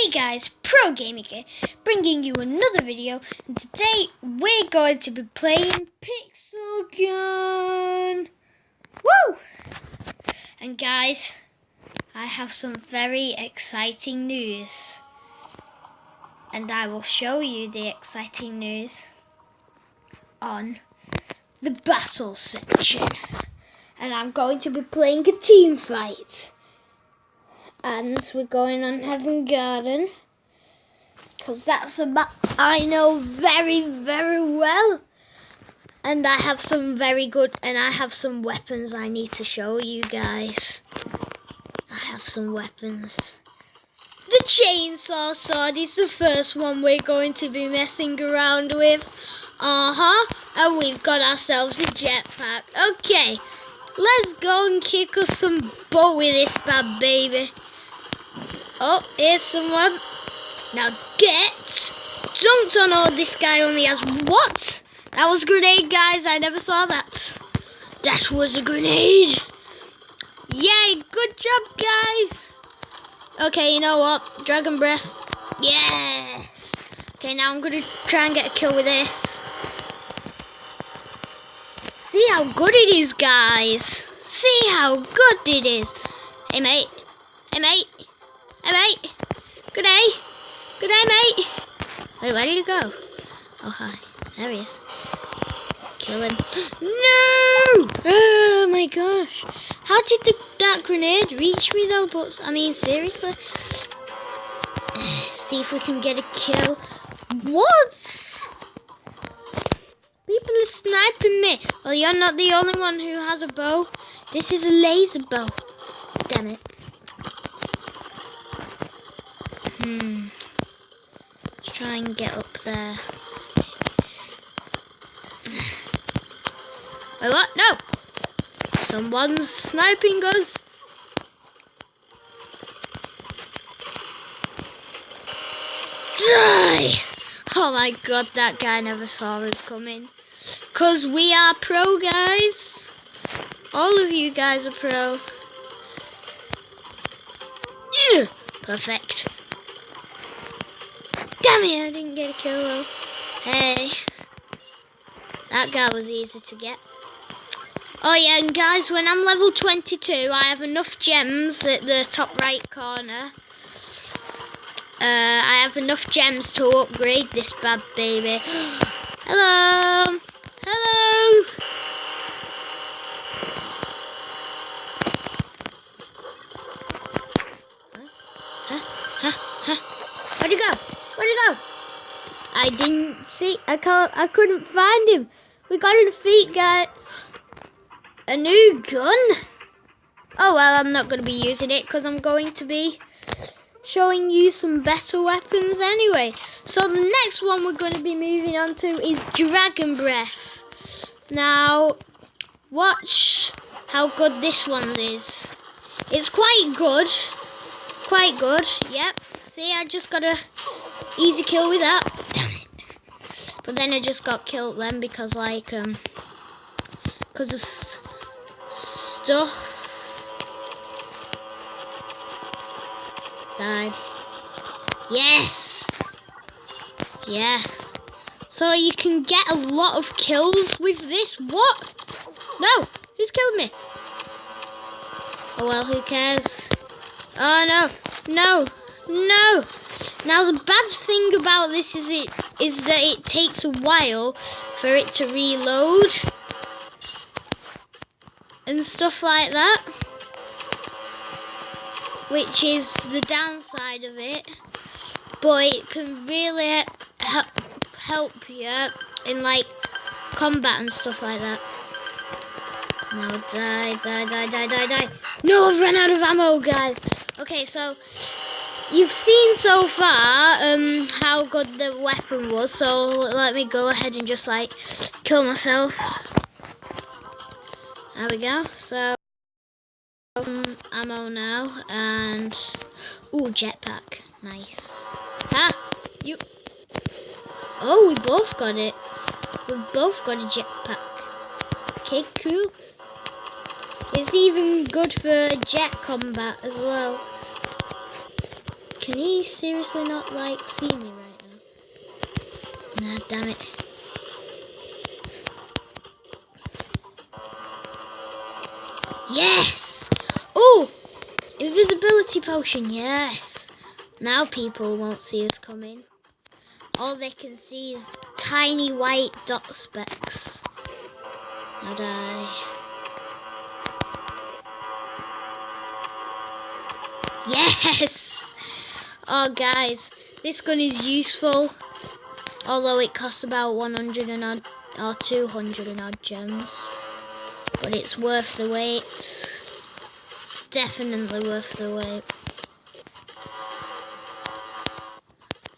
Hey guys, Pro Gaming here, bringing you another video, and today we're going to be playing Pixel Gun. Woo! And guys, I have some very exciting news, and I will show you the exciting news on the battle section. And I'm going to be playing a team fight. And we're going on Heaven Garden, because that's a map I know very, very well. And I have some weapons I need to show you guys. I have some weapons. The chainsaw sword is the first one we're going to be messing around with. And we've got ourselves a jetpack. Okay, let's go and kick us some butt with this bad baby. Oh, here's someone. Now get dunked on. Oh, this guy only has what? That was a grenade, guys. I never saw that. That was a grenade. Yay, good job, guys. Okay, you know what? Dragon breath. Yes. Okay, now I'm going to try and get a kill with this. See how good it is, guys. See how good it is. Hey, mate. Hey, mate. Hey, mate. Good day. Good day, mate. Wait, where did he go? Oh, hi. There he is. Kill him. No! Oh, my gosh. How did that grenade reach me, though? But, I mean, seriously? See if we can get a kill. What? People are sniping me. Well, you're not the only one who has a bow. This is a laser bow. Damn it. Let's try and get up there. Wait, what? No! Someone's sniping us. Die! Oh my god, that guy never saw us coming. 'Cause we are pro, guys. All of you guys are pro. Yeah. Perfect. Damn it, I didn't get a kill though. Hey. That guy was easy to get. Oh yeah, and guys, when I'm level 22, I have enough gems at the top right corner. I have enough gems to upgrade this bad baby. Hello. Hello. Where'd he go? Where'd he go? I didn't see. I couldn't find him. We got to defeat guy. A new gun? Oh well, I'm not going to be using it because I'm going to be showing you some better weapons anyway. So the next one we're going to be moving on to is Dragon Breath. Now, watch how good this one is. It's quite good. Quite good, yep. See, I just got a easy kill with that. Damn it. But then I just got killed then because because of stuff. Die. Yes. Yes. So you can get a lot of kills with this. What? No. Who's killed me? Oh well, who cares? Oh no. No. No. Now the bad thing about this is that it takes a while for it to reload and stuff like that, which is the downside of it. But it can really help you in like combat and stuff like that. Now die. No, I've run out of ammo, guys. Okay, so you've seen so far how good the weapon was, so let me go ahead and just like kill myself. There we go. So ammo now, and ooh, jetpack, nice. You. Oh, we both got it. We both got a jetpack. Okay, cool. It's even good for jet combat as well. Can he seriously not, like, see me right now? Nah, damn it. Yes! Oh! Invisibility potion, yes! Now people won't see us coming. All they can see is tiny white dot specks. Now die. Yes! Oh guys, this gun is useful. Although it costs about 100 and odd or 200 and odd gems. But it's worth the wait. Definitely worth the wait.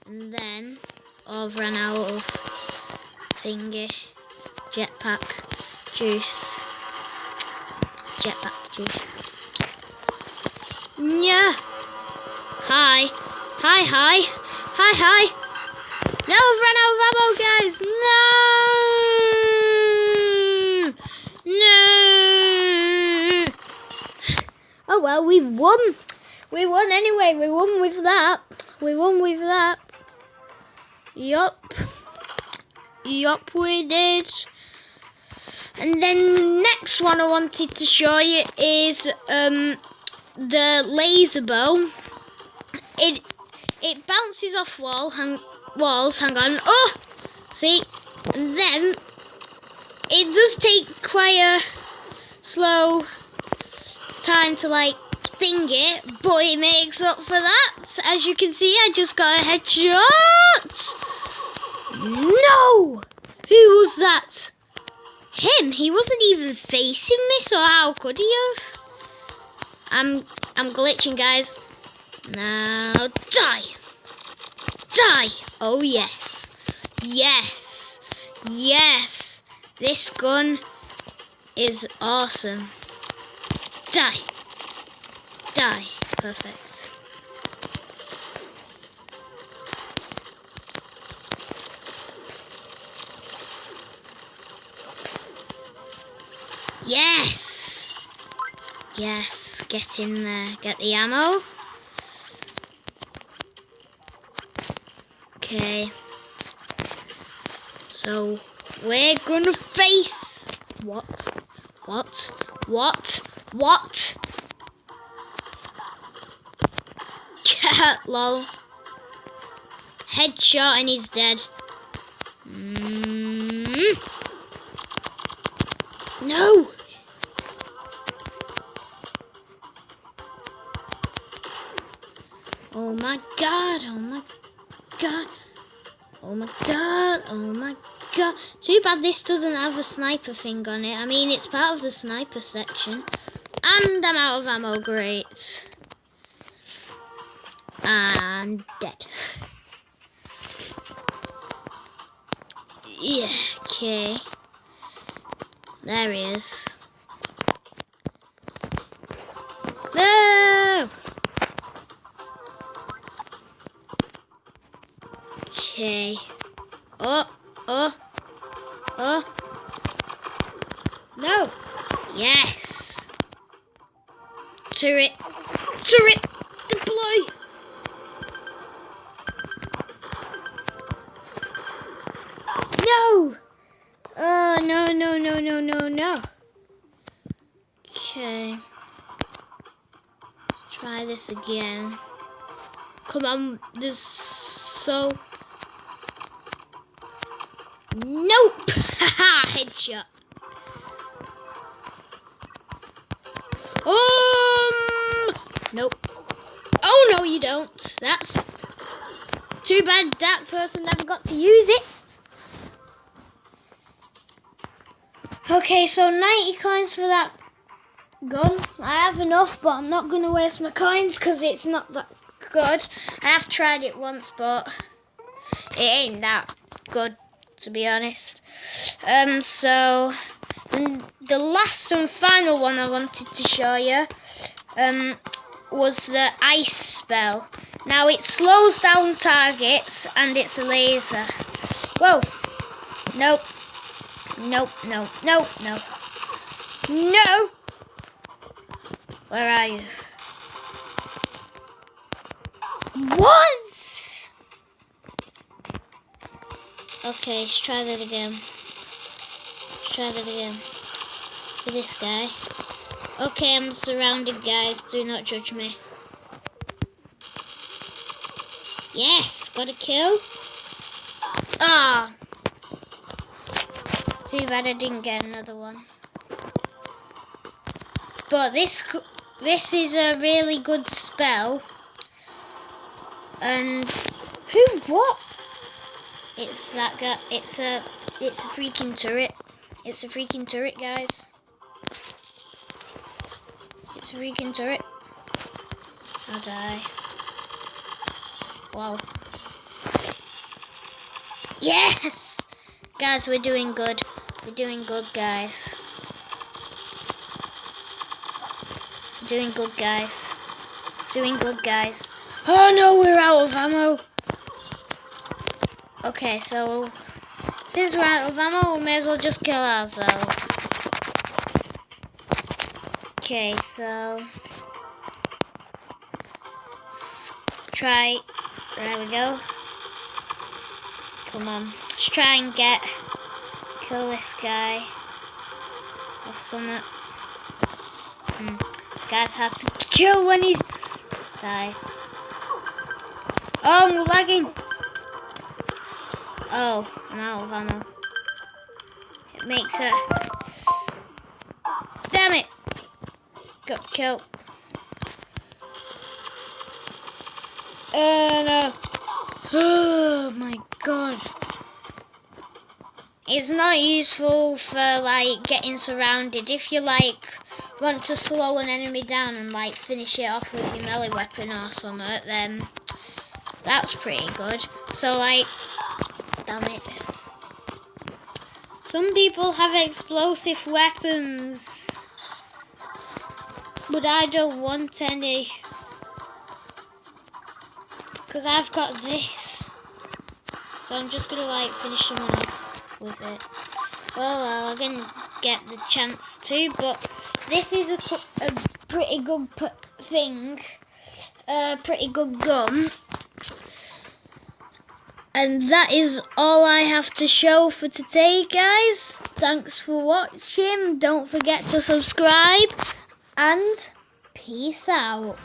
And then I've run out of thingy. Jetpack juice. Jetpack juice. Yeah. Hi. Hi, hi. Hi, hi. No, I've run out of ammo, guys. No. No. Oh, well, we've won. We won anyway. We won with that. We won with that. Yup. Yup, we did. And then next one I wanted to show you is the laser bow. It bounces off walls. Hang on. Oh, see, and then it does take quite a slow time to like thing it, but it makes up for that. As you can see, I just got a headshot. No, who was that? Him? He wasn't even facing me, so how could he have? I'm glitching, guys. Now die. Die. Oh yes. Yes. Yes. This gun is awesome. Die. Die. Perfect. Yes! Yes, get in there, get the ammo. Okay. So, we're gonna face... What? Lol. Headshot and he's dead. No! Oh my god, oh my god. Oh my god, oh my god. Too bad this doesn't have a sniper thing on it. I mean, it's part of the sniper section. And I'm out of ammo, great. And dead. Yeah, okay. There he is. No! Okay. Oh. No. Yes. Turret. Deploy. No. Oh, no. Okay. Let's try this again. Come on, there's so... Nope! Haha, headshot. Nope. Oh, no, you don't. That's too bad that person never got to use it. Okay, so 90 coins for that gun. I have enough, but I'm not going to waste my coins because it's not that good. I have tried it once, but it ain't that good, to be honest. So the last and final one I wanted to show you was the ice spell. Now it slows down targets and it's a laser. Whoa. Nope. No. Where are you? What? Okay, let's try that again. With this guy. Okay, I'm surrounded, guys. Do not judge me. Yes, got a kill. Ah. Too bad I didn't get another one. But this is a really good spell. And what? It's that guy. It's a freaking turret. It's a freaking turret, guys. It's a freaking turret. I'll die. Wow. Yes! Guys, we're doing good. We're doing good, guys. Doing good, guys. Doing good, guys. Oh no, we're out of ammo. Okay, so since we're out of ammo, we may as well just kill ourselves. Okay, so try. There we go. Come on, let's try and kill this guy or something. Guys have to kill when he's die. Oh, I'm lagging. Oh, I'm out of ammo. It makes it. Damn it! Got killed. No. Oh my god. It's not useful for like getting surrounded. If you like want to slow an enemy down and like finish it off with your melee weapon or something, then that's pretty good. So like, damn it. Some people have explosive weapons, but I don't want any. Because I've got this. So I'm just going to like finish someone off with it. Well, I didn't get the chance to, but this is a pretty good thing. Pretty good gun. And that is all I have to show for today, guys. Thanks for watching. Don't forget to subscribe. And peace out.